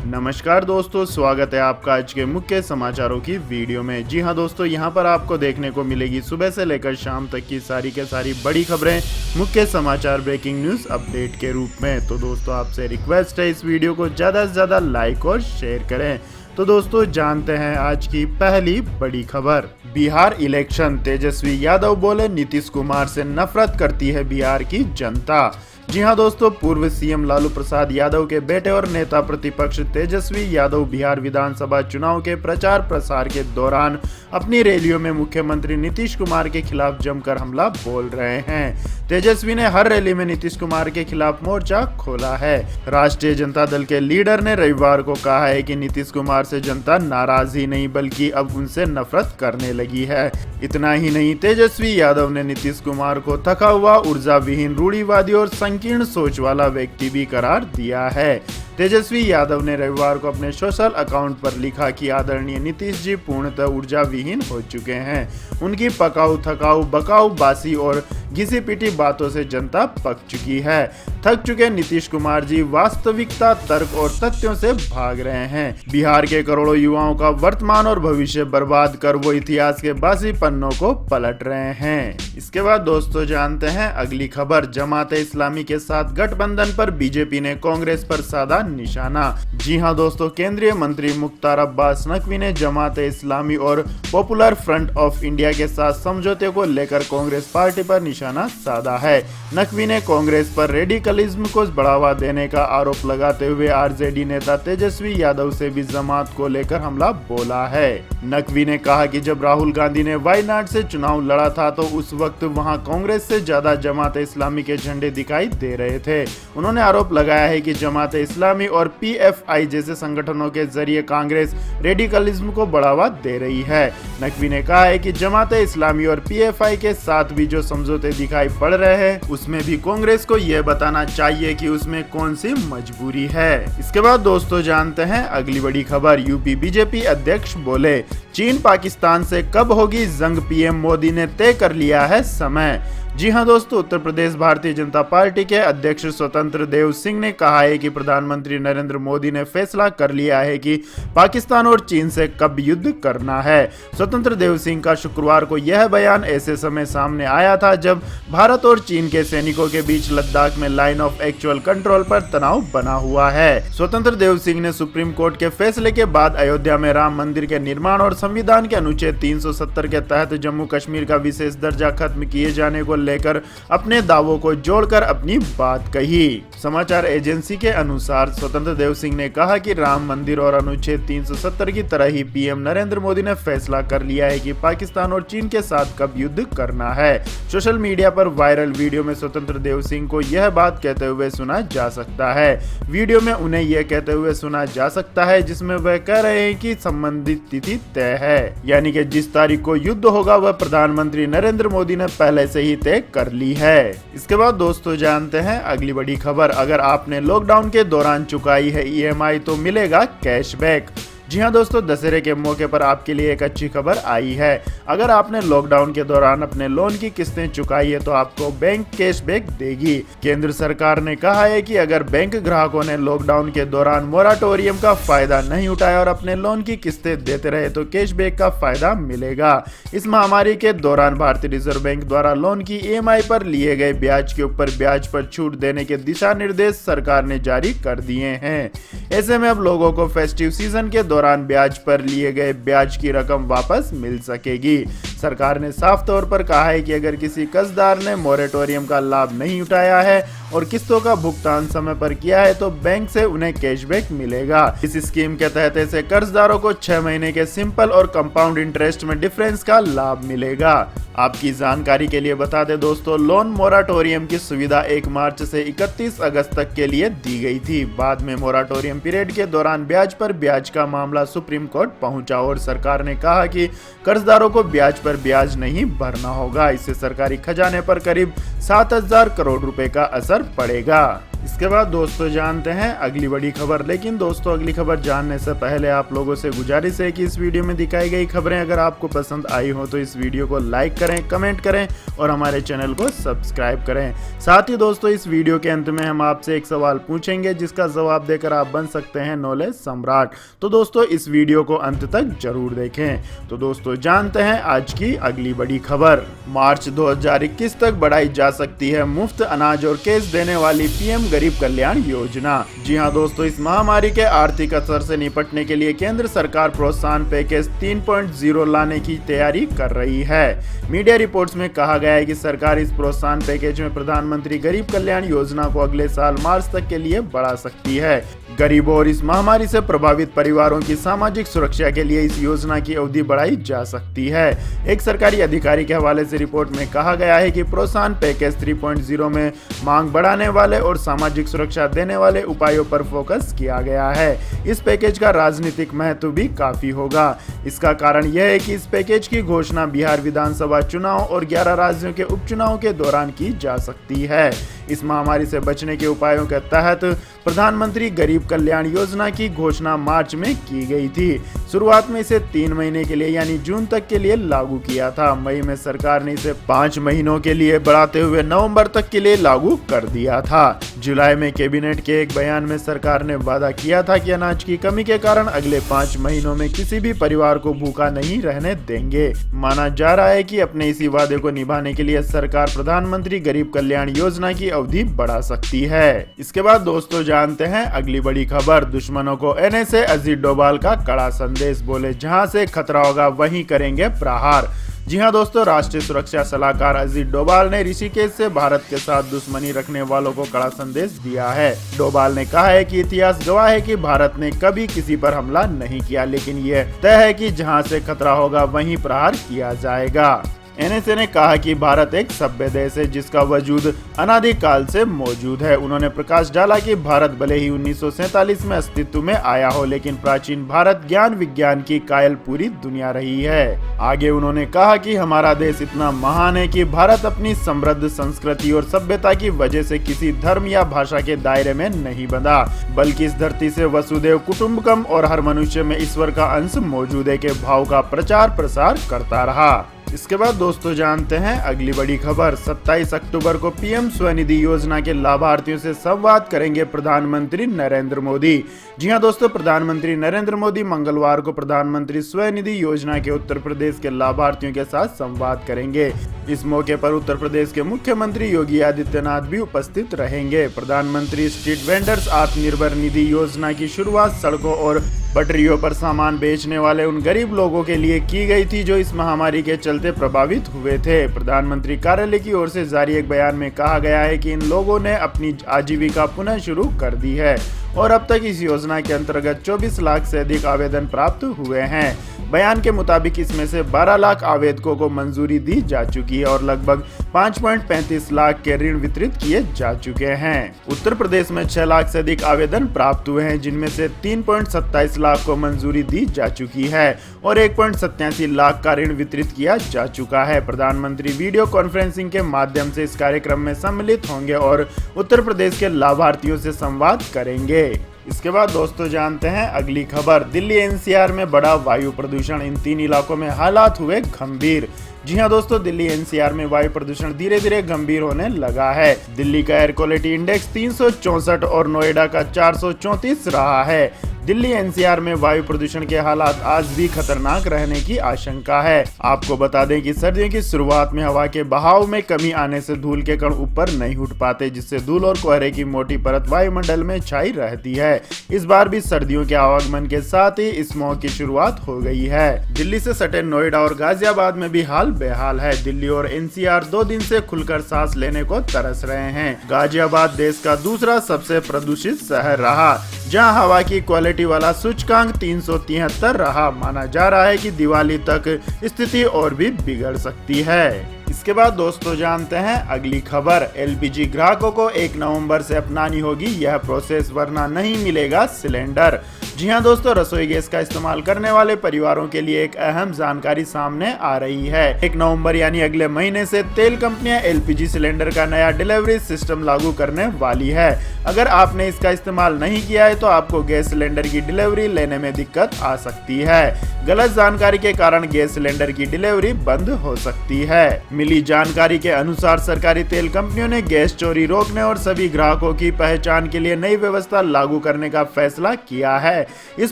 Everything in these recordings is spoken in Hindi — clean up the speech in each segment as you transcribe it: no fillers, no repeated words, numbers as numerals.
नमस्कार दोस्तों, स्वागत है आपका आज के मुख्य समाचारों की वीडियो में। जी हां दोस्तों, यहां पर आपको देखने को मिलेगी सुबह से लेकर शाम तक की सारी के सारी बड़ी खबरें मुख्य समाचार ब्रेकिंग न्यूज़ अपडेट के रूप में। तो दोस्तों आपसे रिक्वेस्ट है इस वीडियो को ज़्यादा से ज़्यादा लाइक और शेयर करें। तो दोस्तों जानते हैं आज की पहली बड़ी खबर। बिहार इलेक्शन, तेजस्वी यादव बोले नीतीश कुमार से नफरत करती है बिहार की जनता। जी हां दोस्तों, पूर्व सीएम लालू प्रसाद यादव के बेटे और नेता प्रतिपक्ष तेजस्वी यादव बिहार विधानसभा चुनाव के प्रचार प्रसार के दौरान अपनी रैलियों में मुख्यमंत्री नीतीश कुमार के खिलाफ जमकर हमला बोल रहे हैं। तेजस्वी ने हर रैली में नीतीश कुमार के खिलाफ मोर्चा खोला है। राष्ट्रीय जनता दल के लीडर ने रविवार को कहा है कि नीतीश कुमार से जनता नाराज ही नहीं बल्कि अब उनसे नफरत करने लगी है। इतना ही नहीं, तेजस्वी यादव ने नीतीश कुमार को थका हुआ, ऊर्जा विहीन, रूढ़िवादी और संकीर्ण सोच वाला व्यक्ति भी करार दिया है। तेजस्वी यादव ने रविवार को अपने सोशल अकाउंट पर लिखा कि आदरणीय नीतीश जी पूर्णतः ऊर्जा विहीन हो चुके हैं। उनकी पकाऊ, थकाऊ, बकाऊ, बासी और घिसी पिटी बातों से जनता पक चुकी है। थक चुके नीतीश कुमार जी वास्तविकता, तर्क और तथ्यों से भाग रहे हैं। बिहार के करोड़ों युवाओं का वर्तमान और भविष्य बर्बाद कर वो इतिहास के बासी पन्नों को पलट रहे हैं। इसके बाद दोस्तों जानते हैं अगली खबर। जमात इस्लामी के साथ गठबंधन पर बीजेपी ने कांग्रेस पर साधा निशाना। जी हां दोस्तों, केंद्रीय मंत्री मुख्तार अब्बास नकवी ने जमात इस्लामी और पॉपुलर फ्रंट ऑफ इंडिया के साथ समझौते को लेकर कांग्रेस पार्टी पर निशाना साधा है। नकवी ने कांग्रेस पर रेडिकलिज्म को बढ़ावा देने का आरोप लगाते हुए आरजेडी नेता तेजस्वी यादव से भी जमात को लेकर हमला बोला है। नकवी ने कहा कि जब राहुल गांधी ने वायनाड से चुनाव लड़ा था तो उस वक्त वहां कांग्रेस से ज्यादा जमात इस्लामी के झंडे दिखाई दे रहे थे। उन्होंने आरोप लगाया है कि जमात इस्लामी और पीएफआई जैसे संगठनों के जरिए कांग्रेस रेडिकलिज्म को बढ़ावा दे रही है। नकवी ने कहा है कि जमात इस्लामी और पीएफआई के साथ भी जो समझौते दिखाई पड़ रहे हैं उसमें भी कांग्रेस को यह बताना चाहिए कि उसमें कौन सी मजबूरी है। इसके बाद दोस्तों जानते हैं अगली बड़ी खबर। यूपी बीजेपी अध्यक्ष बोले चीन पाकिस्तान से कब होगी जंग, पीएम मोदी ने तय कर लिया है समय। जी हां दोस्तों, उत्तर प्रदेश भारतीय जनता पार्टी के अध्यक्ष स्वतंत्र देव सिंह ने कहा है कि प्रधानमंत्री नरेंद्र मोदी ने फैसला कर लिया है कि पाकिस्तान और चीन से कब युद्ध करना है। स्वतंत्र देव सिंह का शुक्रवार को यह बयान ऐसे समय सामने आया था जब भारत और चीन के सैनिकों के बीच लद्दाख में लाइन ऑफ एक्चुअल कंट्रोल पर तनाव बना हुआ है। स्वतंत्र देव सिंह ने सुप्रीम कोर्ट के फैसले के बाद अयोध्या में राम मंदिर के निर्माण और संविधान के अनुच्छेद 370 के तहत जम्मू कश्मीर का विशेष दर्जा खत्म किए जाने को लेकर अपने दावों को जोड़कर अपनी बात कही। समाचार एजेंसी के अनुसार स्वतंत्र देव सिंह ने कहा कि राम मंदिर और अनुच्छेद 370 की तरह ही पीएम नरेंद्र मोदी ने फैसला कर लिया है कि पाकिस्तान और चीन के साथ कब युद्ध करना है। सोशल मीडिया पर वायरल वीडियो में स्वतंत्र देव सिंह को यह बात कहते हुए सुना जा सकता है। वीडियो में उन्हें यह कहते हुए सुना जा सकता है जिसमें वह कह रहे हैं कि संबंधित तिथि तय है, यानी कि जिस तारीख को युद्ध होगा वह प्रधानमंत्री नरेंद्र मोदी ने पहले से ही तय कर ली है। इसके बाद दोस्तों जानते हैं अगली बड़ी खबर। अगर आपने लॉकडाउन के दौरान चुकाई है ईएमआई तो मिलेगा कैशबैक। जी हां दोस्तों, दशहरे के मौके पर आपके लिए एक अच्छी खबर आई है। अगर आपने लॉकडाउन के दौरान अपने लोन की किस्तें चुकाई है तो आपको बैंक कैशबैक देगी। केंद्र सरकार ने कहा है कि अगर बैंक ग्राहकों ने लॉकडाउन के दौरान मोराटोरियम का फायदा नहीं उठाया और अपने लोन की किस्तें देते रहे तो कैशबैक का फायदा मिलेगा। इस महामारी के दौरान भारतीय रिजर्व बैंक द्वारा लोन की ईएमआई पर लिए गए ब्याज के ऊपर ब्याज पर छूट देने के दिशा निर्देश सरकार ने जारी कर दिए हैं। ऐसे में अब लोगों को फेस्टिव सीजन के दौरान ब्याज पर लिए गए ब्याज की रकम वापस मिल सकेगी। सरकार ने साफ तौर पर कहा है कि अगर किसी कर्जदार ने मोरेटोरियम का लाभ नहीं उठाया है और किस्तों का भुगतान समय पर किया है तो बैंक से उन्हें कैशबैक मिलेगा। इस स्कीम के तहत ऐसे कर्जदारों को 6 महीने के सिंपल और कंपाउंड इंटरेस्ट में डिफरेंस का लाभ मिलेगा। आपकी जानकारी के लिए बता दें दोस्तों, लोन मोराटोरियम की सुविधा 1 मार्च से 31 अगस्त तक के लिए दी गई थी। बाद में मोराटोरियम पीरियड के दौरान ब्याज पर ब्याज का मामला सुप्रीम कोर्ट पहुंचा और सरकार ने कहा कि कर्जदारों को ब्याज पर ब्याज नहीं भरना होगा। इससे सरकारी खजाने पर करीब 7,000 करोड़ रुपए का असर पड़ेगा। इसके बाद दोस्तों जानते हैं अगली बड़ी खबर। लेकिन दोस्तों अगली खबर जानने से पहले आप लोगों से गुजारिश है कि इस वीडियो में दिखाई गई खबरें अगर आपको पसंद आई हो तो इस वीडियो को लाइक करें, कमेंट करें और हमारे चैनल को सब्सक्राइब करें। साथ ही दोस्तों इस वीडियो के अंत में हम आपसे एक सवाल पूछेंगे जिसका जवाब देकर आप बन सकते हैं नॉलेज सम्राट। तो दोस्तों इस वीडियो को अंत तक जरूर देखें। तो दोस्तों जानते हैं आज की अगली बड़ी खबर। मार्च 2021 तक बढ़ाई जा सकती है मुफ्त अनाज और कैश देने वाली पीएम गरीब कल्याण योजना। जी हां दोस्तों, इस महामारी के आर्थिक असर से निपटने के लिए केंद्र सरकार प्रोत्साहन पैकेज 3.0 लाने की तैयारी कर रही है। मीडिया रिपोर्ट्स में कहा गया है कि सरकार इस प्रोत्साहन पैकेज में प्रधानमंत्री गरीब कल्याण योजना को अगले साल मार्च तक के लिए बढ़ा सकती है। गरीबों और इस महामारी से प्रभावित परिवारों की सामाजिक सुरक्षा के लिए इस योजना की अवधि बढ़ाई जा सकती है। एक सरकारी अधिकारी के हवाले से रिपोर्ट में कहा गया है कि प्रोत्साहन पैकेज 3.0 में मांग बढ़ाने वाले और सामाजिक सुरक्षा देने वाले उपायों पर फोकस किया गया है। इस पैकेज का राजनीतिक महत्व भी काफी होगा। इसका कारण यह है कि इस पैकेज की घोषणा बिहार विधानसभा चुनाव और 11 राज्यों के उपचुनाव के दौरान की जा सकती है। इस महामारी से बचने के उपायों के तहत प्रधानमंत्री गरीब कल्याण योजना की घोषणा मार्च में की गई थी। शुरुआत में इसे 3 महीने के लिए यानी जून तक के लिए लागू किया था। मई में सरकार ने इसे 5 महीनों के लिए बढ़ाते हुए नवंबर तक के लिए लागू कर दिया था। जुलाई में कैबिनेट के एक बयान में सरकार ने वादा किया था कि अनाज की कमी के कारण अगले 5 महीनों में किसी भी परिवार को भूखा नहीं रहने देंगे। माना जा रहा है कि अपने इसी वादे को निभाने के लिए सरकार प्रधानमंत्री गरीब कल्याण योजना की अवधि बढ़ा सकती है। इसके बाद दोस्तों जानते हैं अगली बड़ी खबर। दुश्मनों को एनएसए अजीत डोभाल का कड़ा संदेश, बोले जहां से खतरा होगा वहीं करेंगे प्रहार। जी हां दोस्तों, राष्ट्रीय सुरक्षा सलाहकार अजीत डोभाल ने ऋषिकेश से भारत के साथ दुश्मनी रखने वालों को कड़ा संदेश दिया है। डोभाल ने कहा है कि इतिहास गवाह है कि भारत ने कभी किसी पर हमला नहीं किया, लेकिन यह तय है कि जहां से खतरा होगा वहीं प्रहार किया जाएगा। एनएसए ने कहा कि भारत एक सभ्य देश है जिसका वजूद अनादिकाल से मौजूद है। उन्होंने प्रकाश डाला कि भारत भले ही 1947 में अस्तित्व में आया हो, लेकिन प्राचीन भारत ज्ञान विज्ञान की कायल पूरी दुनिया रही है। आगे उन्होंने कहा कि हमारा देश इतना महान है कि भारत अपनी समृद्ध संस्कृति और सभ्यता की वजह से किसी धर्म या भाषा के दायरे में नहीं बंधा, बल्कि इस धरती से वसुदेव कुटुंबकम और हर मनुष्य में ईश्वर का अंश मौजूद है के भाव का प्रचार प्रसार करता रहा। इसके बाद दोस्तों जानते हैं अगली बड़ी खबर। 27 अक्टूबर को पीएम स्वनिधि योजना के लाभार्थियों से संवाद करेंगे प्रधानमंत्री नरेंद्र मोदी। जी हां दोस्तों, प्रधानमंत्री नरेंद्र मोदी मंगलवार को प्रधानमंत्री स्वनिधि योजना के उत्तर प्रदेश के लाभार्थियों के साथ संवाद करेंगे। इस मौके पर उत्तर प्रदेश के मुख्यमंत्री योगी आदित्यनाथ भी उपस्थित रहेंगे। प्रधानमंत्री स्ट्रीट वेंडर्स आत्मनिर्भर निधि योजना की शुरुआत सड़कों और पटरियों पर सामान बेचने वाले उन गरीब लोगों के लिए की गई थी जो इस महामारी के चलते प्रभावित हुए थे। प्रधानमंत्री कार्यालय की ओर से जारी एक बयान में कहा गया है कि इन लोगों ने अपनी आजीविका पुनः शुरू कर दी है और अब तक इस योजना के अंतर्गत 24 लाख से अधिक आवेदन प्राप्त हुए हैं। बयान के मुताबिक इसमें से 12 लाख आवेदकों को मंजूरी दी जा चुकी है और लगभग 5.35 लाख के ऋण वितरित किए जा चुके हैं। उत्तर प्रदेश में 6 लाख से अधिक आवेदन प्राप्त हुए हैं, जिनमें से 3.27 लाख को मंजूरी दी जा चुकी है और 1.87 लाख का ऋण वितरित किया जा चुका है। प्रधानमंत्री वीडियो कॉन्फ्रेंसिंग के माध्यम से इस कार्यक्रम में सम्मिलित होंगे और उत्तर प्रदेश के लाभार्थियों से संवाद करेंगे। इसके बाद दोस्तों जानते हैं अगली खबर। दिल्ली एनसीआर में बढ़ा वायु प्रदूषण, इन 3 इलाकों में हालात हुए गंभीर। जी हां दोस्तों, दिल्ली एनसीआर में वायु प्रदूषण धीरे धीरे गंभीर होने लगा है। दिल्ली का एयर क्वालिटी इंडेक्स 364 और नोएडा का 434 रहा है। दिल्ली एनसीआर में वायु प्रदूषण के हालात आज भी खतरनाक रहने की आशंका है। आपको बता दें कि सर्दियों की शुरुआत में हवा के बहाव में कमी आने से धूल के कण ऊपर नहीं उठ पाते, जिससे धूल और कोहरे की मोटी परत वायुमंडल में छाई रहती है। इस बार भी सर्दियों के आगमन के साथ ही स्मॉग की शुरुआत हो गई है। दिल्ली से सटे नोएडा और गाजियाबाद में भी हाल बेहाल है। दिल्ली और एनसीआर 2 दिन से खुलकर सांस लेने को तरस रहे हैं। गाजियाबाद देश का दूसरा सबसे प्रदूषित शहर रहा, जहां हवा की क्वालिटी वाला सूचकांक 373 रहा। माना जा रहा है कि दिवाली तक स्थिति और भी बिगड़ सकती है। इसके बाद दोस्तों जानते हैं अगली खबर। एलपीजी ग्राहकों को 1 नवंबर से अपनानी होगी यह प्रोसेस, वरना नहीं मिलेगा सिलेंडर। जी हाँ दोस्तों, रसोई गैस का इस्तेमाल करने वाले परिवारों के लिए एक अहम जानकारी सामने आ रही है। 1 नवंबर यानी अगले महीने से तेल कंपनियां एलपीजी सिलेंडर का नया डिलीवरी सिस्टम लागू करने वाली है। अगर आपने इसका इस्तेमाल नहीं किया है तो आपको गैस सिलेंडर की डिलीवरी लेने में दिक्कत आ सकती है। गलत जानकारी के कारण गैस सिलेंडर की डिलीवरी बंद हो सकती है। मिली जानकारी के अनुसार सरकारी तेल कंपनियों ने गैस चोरी रोकने और सभी ग्राहकों की पहचान के लिए नई व्यवस्था लागू करने का फैसला किया है। इस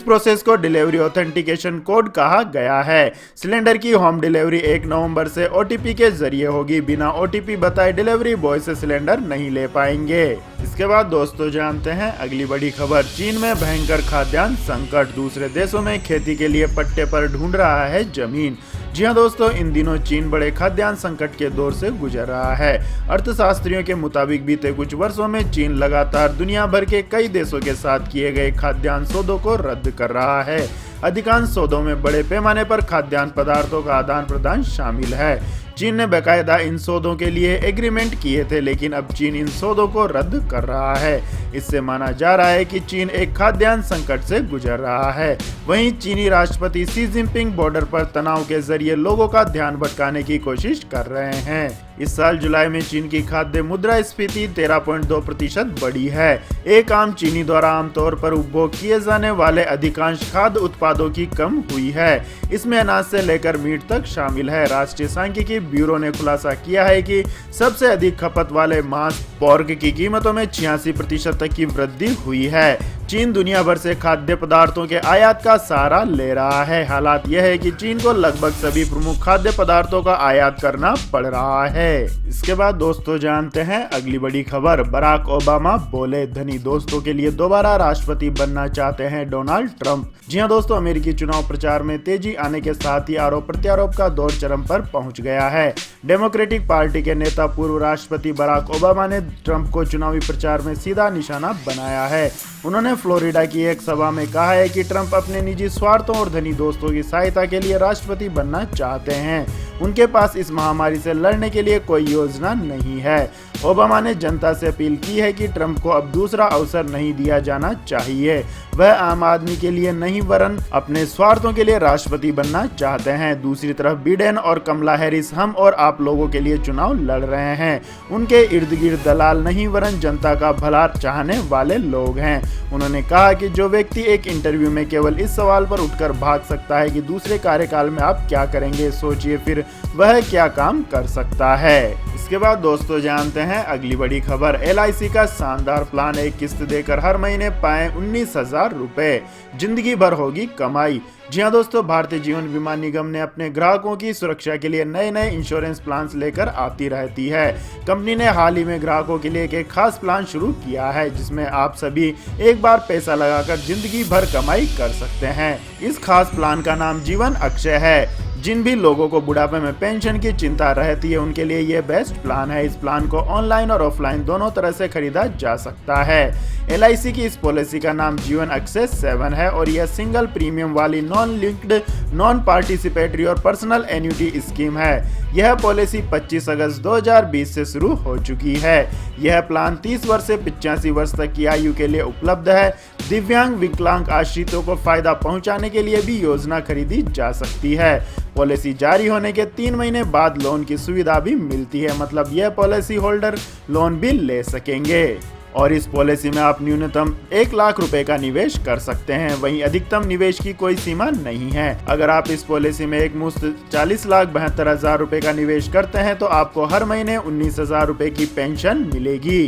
प्रोसेस को डिलीवरी ऑथेंटिकेशन कोड कहा गया है। सिलेंडर की होम डिलीवरी 1 नवंबर से ओटीपी के जरिए होगी। बिना ओटीपी बताए डिलीवरी बॉय से सिलेंडर नहीं ले पाएंगे। इसके बाद दोस्तों जानते हैं अगली बड़ी खबर। चीन में भयंकर खाद्यान्न संकट, दूसरे देशों में खेती के लिए पट्टे पर ढूंढ रहा है जमीन। जी हाँ दोस्तों, इन दिनों चीन बड़े खाद्यान्न संकट के दौर से गुजर रहा है। अर्थशास्त्रियों के मुताबिक बीते कुछ वर्षों में चीन लगातार दुनिया भर के कई देशों के साथ किए गए खाद्यान्न सौदों को रद्द कर रहा है। अधिकांश सौदों में बड़े पैमाने पर खाद्यान्न पदार्थों का आदान प्रदान शामिल है। चीन ने बाकायदा इन सौदों के लिए एग्रीमेंट किए थे, लेकिन अब चीन इन सौदों को रद्द कर रहा है। इससे माना जा रहा है कि चीन एक खाद्यान्न संकट से गुजर रहा है। वहीं चीनी राष्ट्रपति शी जिनपिंग बॉर्डर पर तनाव के जरिए लोगों का ध्यान भटकाने की कोशिश कर रहे हैं। इस साल जुलाई में चीन की खाद्य मुद्रास्फीति 13.2% बढ़ी है। एक आम चीनी द्वारा आमतौर पर उपभोग किए जाने वाले अधिकांश खाद्य उत्पादों की कम हुई है। इसमें अनाज से लेकर मीट तक शामिल है। राष्ट्रीय सांख्यिकी ब्यूरो ने खुलासा किया है कि सबसे अधिक खपत वाले मांस पोर्क की कीमतों में 86% तक की वृद्धि हुई है। चीन दुनिया भर से खाद्य पदार्थों के आयात का सहारा ले रहा है। हालात यह है कि चीन को लगभग सभी प्रमुख खाद्य पदार्थों का आयात करना पड़ रहा है। इसके बाद दोस्तों जानते हैं अगली बड़ी खबर। बराक ओबामा बोले धनी दोस्तों के लिए दोबारा राष्ट्रपति बनना चाहते हैं डोनाल्ड ट्रंप। जी हाँ दोस्तों, अमेरिकी चुनाव प्रचार में तेजी आने के साथ ही आरोप प्रत्यारोप का दौर चरम पर पहुंच गया है। डेमोक्रेटिक पार्टी के नेता पूर्व राष्ट्रपति बराक ओबामा ने ट्रंप को चुनावी प्रचार में सीधा निशाना बनाया है। उन्होंने फ्लोरिडा की एक सभा में कहा है कि ट्रंप अपने निजी स्वार्थों और धनी दोस्तों की सहायता के लिए राष्ट्रपति बनना चाहते हैं। उनके पास इस महामारी से लड़ने के लिए कोई योजना नहीं है। ओबामा ने जनता से अपील की है कि ट्रंप को अब दूसरा अवसर नहीं दिया जाना चाहिए। वह आम आदमी के लिए नहीं वरन अपने स्वार्थों के लिए राष्ट्रपति बनना चाहते हैं। दूसरी तरफ बिडेन और कमला हैरिस हम और आप लोगों के लिए चुनाव लड़ रहे हैं। उनके इर्द गिर्द दलाल नहीं वरन जनता का भला चाहने वाले लोग हैं। उन्होंने कहा कि जो व्यक्ति एक इंटरव्यू में केवल इस सवाल पर उठकर भाग सकता है कि दूसरे कार्यकाल में आप क्या करेंगे, सोचिए फिर वह क्या काम कर सकता है। इसके बाद दोस्तों जानते हैं अगली बड़ी खबर। एलआईसी का शानदार प्लान, एक किस्त देकर हर महीने पाएं 19,000 रुपए, जिंदगी भर होगी कमाई। जी हाँ दोस्तों, भारतीय जीवन बीमा निगम ने अपने ग्राहकों की सुरक्षा के लिए नए नए इंश्योरेंस प्लान लेकर आती रहती है। कंपनी ने हाल ही में ग्राहकों के लिए एक खास प्लान शुरू किया है, जिसमें आप सभी एक बार पैसा लगाकर जिंदगी भर कमाई कर सकते हैं। इस खास प्लान का नाम जीवन अक्षय है। जिन भी लोगों को बुढ़ापे में पेंशन की चिंता रहती है उनके लिए ये बेस्ट प्लान है। इस प्लान को ऑनलाइन और ऑफलाइन दोनों तरह से खरीदा जा सकता है। एलआईसी की इस पॉलिसी का नाम जीवन अक्षय 7 है और यह सिंगल प्रीमियम वाली नॉन लिंक्ड, नॉन पार्टिसिपेटरी और पर्सनल एन्युटी स्कीम है। यह पॉलिसी 25 अगस्त 2020 से शुरू हो चुकी है। यह प्लान 30 वर्ष से 85 वर्ष तक की आयु के लिए उपलब्ध है। दिव्यांग विकलांग आश्रितों को फायदा पहुंचाने के लिए भी योजना खरीदी जा सकती है। पॉलिसी जारी होने के 3 महीने बाद लोन की सुविधा भी मिलती है, मतलब यह पॉलिसी होल्डर लोन भी ले सकेंगे। और इस पॉलिसी में आप न्यूनतम 1 लाख रुपए का निवेश कर सकते हैं। वहीं अधिकतम निवेश की कोई सीमा नहीं है। अगर आप इस पॉलिसी में एक मुश्त 40,72,000 रुपए का निवेश करते हैं तो आपको हर महीने 19,000 रुपए की पेंशन मिलेगी।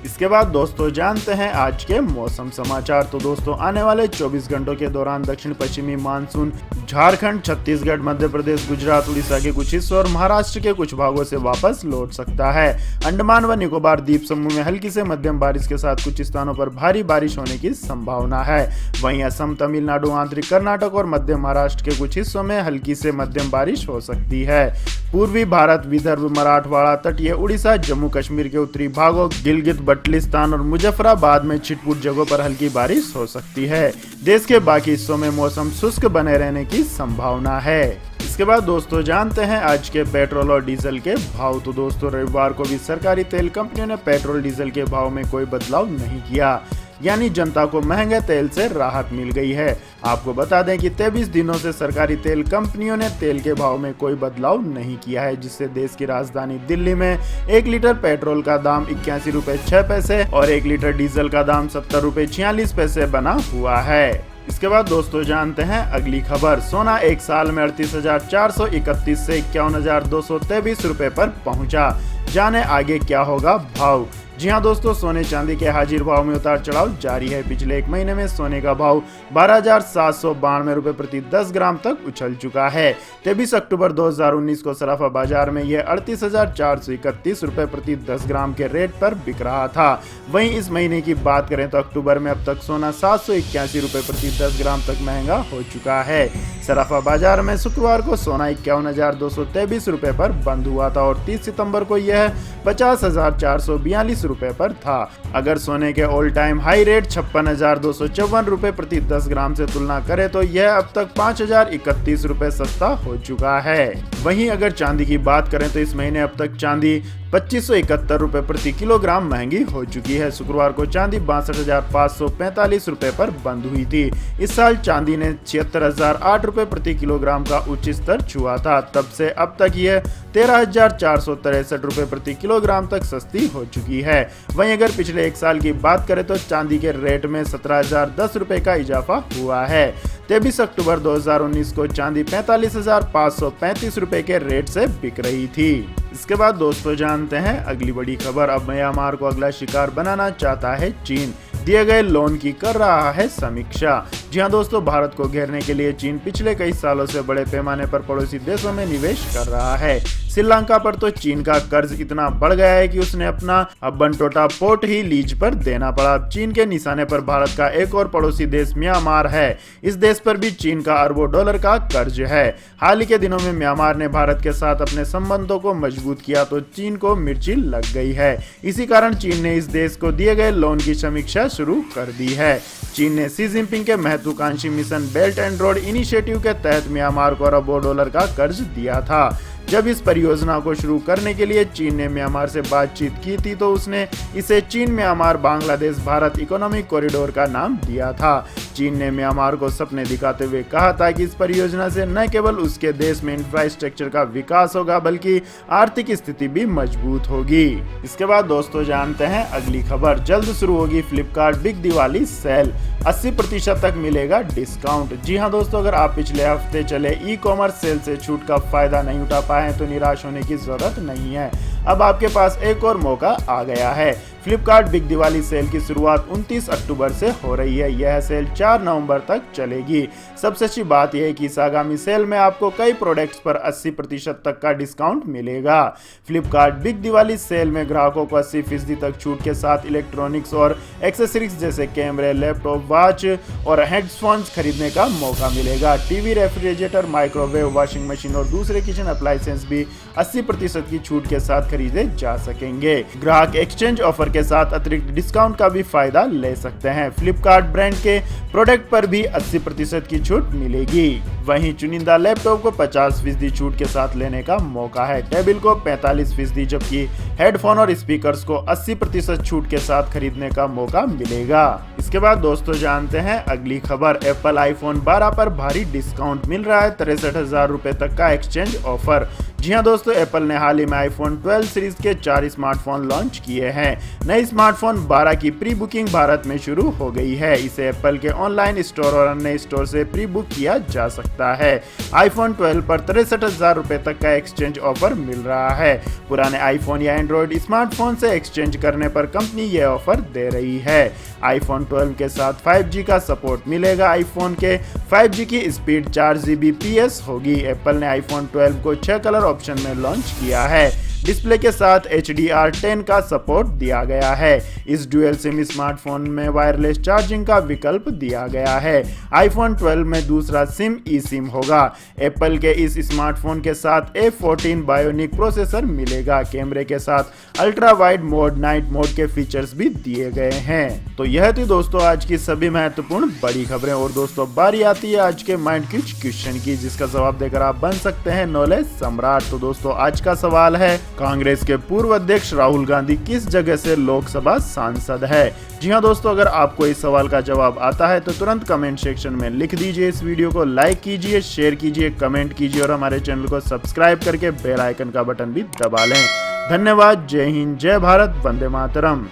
इसके बाद दोस्तों जानते हैं आज के मौसम समाचार। तो दोस्तों आने वाले 24 घंटों के दौरान दक्षिण पश्चिमी मानसून झारखंड, छत्तीसगढ़, मध्य प्रदेश, गुजरात, उड़ीसा के कुछ हिस्सों और महाराष्ट्र के कुछ भागों से वापस लौट सकता है। अंडमान व निकोबार द्वीप समूह में हल्की से मध्यम बारिश के साथ कुछ स्थानों पर भारी बारिश होने की संभावना है। वहीं असम, तमिलनाडु, आंतरिक कर्नाटक और मध्य महाराष्ट्र के कुछ हिस्सों में हल्की से मध्यम बारिश हो सकती है। पूर्वी भारत, विदर्भ, मराठवाड़ा, तटीय उड़ीसा, जम्मू कश्मीर के उत्तरी भागों, गिलगित बल्टिस्तान और मुजफ्फराबाद में छिटपुट जगहों पर हल्की बारिश हो सकती है। देश के बाकी हिस्सों में मौसम शुष्क बने रहने की संभावना है। इसके बाद दोस्तों जानते हैं आज के पेट्रोल और डीजल के भाव। तो दोस्तों रविवार को भी सरकारी तेल कंपनियों ने पेट्रोल डीजल के भाव में कोई बदलाव नहीं किया। यानी जनता को महंगे तेल से राहत मिल गई है। आपको बता दें कि 23 दिनों से सरकारी तेल कंपनियों ने तेल के भाव में कोई बदलाव नहीं किया है, जिससे देश की राजधानी दिल्ली में 1 लीटर पेट्रोल का दाम 81 रुपए 6 पैसे और 1 लीटर डीजल का दाम 70 रुपए 46 पैसे बना हुआ है। इसके बाद दोस्तों जानते हैं अगली खबर। सोना एक साल में 38,431 से 51,223 रुपए पर पहुंचा। जाने आगे क्या होगा भाव। जी हां दोस्तों, सोने चांदी के हाजिर भाव में उतार चढ़ाव जारी है। पिछले एक महीने में सोने का भाव 12,792 रुपए प्रति 10 ग्राम तक उछल चुका है। 23 अक्टूबर 2019 को सराफा बाजार में यह 38,431 रुपए प्रति 10 ग्राम के रेट पर बिक रहा था। वहीं इस महीने की बात करें तो अक्टूबर में अब तक सोना 781 रुपए प्रति 10 ग्राम तक महंगा हो चुका है। सराफा बाजार में शुक्रवार को सोना 51,223 रुपए पर बंद हुआ था और 30 सितंबर को यह 50,442 रुपए पर था। अगर सोने के ऑल टाइम हाई रेट 56,254 रुपए प्रति 10 ग्राम से तुलना करें तो यह अब तक 5,031 रुपए सस्ता हो चुका है। वहीं अगर चांदी की बात करें तो इस महीने अब तक चांदी 2571 रुपए प्रति किलोग्राम महंगी हो चुकी है। शुक्रवार को चांदी 62,545 रुपए पर बंद हुई थी। इस साल चांदी ने 76,008 रुपए प्रति किलोग्राम का उच्च स्तर छुआ था। तब से अब तक यह 13,463 रुपए प्रति किलोग्राम तक सस्ती हो चुकी है। वहीं अगर पिछले एक साल की बात करें तो चांदी के रेट में 17,010 रुपए का इजाफा हुआ है। 23 अक्टूबर 2019 को चांदी 45,535 रुपए के रेट से बिक रही थी। इसके बाद दोस्तों जानते हैं अगली बड़ी खबर। अब म्यांमार को अगला शिकार बनाना चाहता है चीन। दिए गए लोन की कर रहा है समीक्षा। जी हां दोस्तों, भारत को घेरने के लिए चीन पिछले कई सालों से बड़े पैमाने पर पड़ोसी देशों में निवेश कर रहा है। श्रीलंका पर तो चीन का कर्ज इतना बढ़ गया है कि उसने अपना बंटोटा पोर्ट ही लीज पर देना पड़ा। चीन के निशाने पर भारत का एक और पड़ोसी देश म्यांमार है। इस देश पर भी चीन का अरबों डॉलर का कर्ज है। हाल ही के दिनों में म्यांमार ने भारत के साथ अपने संबंधों को मजबूत किया तो चीन को मिर्ची लग गई है। इसी कारण चीन ने इस देश को दिए गए लोन की समीक्षा शुरू कर दी है। चीन ने शी जिनपिंग के महत्वाकांक्षी mission belt and road initiative के तहत म्यांमार को अरबों डॉलर का कर्ज दिया था। जब इस परियोजना को शुरू करने के लिए चीन ने म्यांमार से बातचीत की थी तो उसने इसे चीन Myanmar Bangladesh Bharat economic corridor का नाम दिया था। चीन ने म्यांमार को सपने दिखाते हुए कहा था कि इस परियोजना से न केवल उसके देश में इंफ्रास्ट्रक्चर का विकास होगा बल्कि आर्थिक स्थिति भी मजबूत होगी। इसके बाद दोस्तों जानते हैं अगली खबर। जल्द शुरू होगी फ्लिपकार्ट बिग दिवाली सेल, 80% तक मिलेगा डिस्काउंट। जी हां दोस्तों, अगर आप पिछले हफ्ते चले ई कॉमर्स सेल से छूट का फायदा नहीं उठा पाए तो निराश होने की जरूरत नहीं है। अब आपके पास एक और मौका आ गया है। फ्लिपकार्ट बिग दिवाली सेल की शुरुआत 29 अक्टूबर से हो रही है। यह सेल 4 नवंबर तक चलेगी। सबसे अच्छी बात यह है कि इस आगामी सेल में आपको कई प्रोडक्ट्स पर 80% तक का डिस्काउंट मिलेगा। फ्लिपकार्ट बिग दिवाली सेल में ग्राहकों को 80% तक छूट के साथ इलेक्ट्रॉनिक्स और एक्सेसरीज जैसे कैमरे, लैपटॉप, वॉच और हेडफोन्स खरीदने का मौका मिलेगा। TV, refrigerator, microwave, washing machine और दूसरे किचन अप्लायंसेस भी 80% की छूट के साथ खरीदे जा सकेंगे। ग्राहक एक्सचेंज ऑफर के साथ अतिरिक्त डिस्काउंट का भी फायदा ले सकते हैं। फ्लिपकार्ट ब्रांड के प्रोडक्ट पर भी 80% की छूट मिलेगी। वहीं चुनिंदा लैपटॉप को 50% छूट के साथ लेने का मौका है। टेबल को 45%, जबकि हेडफोन और स्पीकर्स को 80% छूट के साथ खरीदने का मौका मिलेगा। इसके बाद दोस्तों जानते हैं अगली खबर। एप्पल आईफोन 12 पर भारी डिस्काउंट मिल रहा है। 63,000 रुपए तक का एक्सचेंज ऑफर। जी हां दोस्तों, एप्पल ने हाल ही में आईफोन 12 सीरीज के 4 स्मार्टफोन लॉन्च किए हैं। नए स्मार्टफोन 12 की प्री बुकिंग भारत में शुरू हो गई है। इसे एप्पल के ऑनलाइन स्टोर और अन्य स्टोर से प्री बुक किया जा सकता है। आईफोन 12 पर 63,000 रुपए तक का एक्सचेंज ऑफर मिल रहा है। पुराने आईफोन या एंड्रॉइड स्मार्टफोन से एक्सचेंज करने पर कंपनी यह ऑफर दे रही है। आईफोन 12 के साथ 5G का सपोर्ट मिलेगा। आईफोन के 5G की स्पीड 4 Gbps होगी। एप्पल ने आईफोन 12 को 6 कलर ऑप्शन में लॉन्च किया है। डिस्प्ले के साथ HDR10 का सपोर्ट दिया गया है। इस डुअल सिम स्मार्टफोन में वायरलेस चार्जिंग का विकल्प दिया गया है। आईफोन 12 में दूसरा सिम ई सिम होगा। एप्पल के इस स्मार्टफोन के साथ A14 बायोनिक प्रोसेसर मिलेगा। कैमरे के साथ ultra wide mode, night mode के फीचर्स भी दिए गए हैं। तो यह थी दोस्तों आज की सभी महत्वपूर्ण बड़ी खबरें। और दोस्तों बारी आती है आज के माइंड क्विज क्वेश्चन की, जिसका जवाब देकर आप बन सकते हैं नॉलेज सम्राट। तो दोस्तों आज का सवाल है, कांग्रेस के पूर्व अध्यक्ष राहुल गांधी किस जगह से लोकसभा सांसद है? जी हां दोस्तों, अगर आपको इस सवाल का जवाब आता है तो तुरंत कमेंट सेक्शन में लिख दीजिए। इस वीडियो को लाइक कीजिए, शेयर कीजिए, कमेंट कीजिए और हमारे चैनल को सब्सक्राइब करके बेल आइकन का बटन भी दबा लें। धन्यवाद। जय हिंद, जय भारत, वंदे मातरम।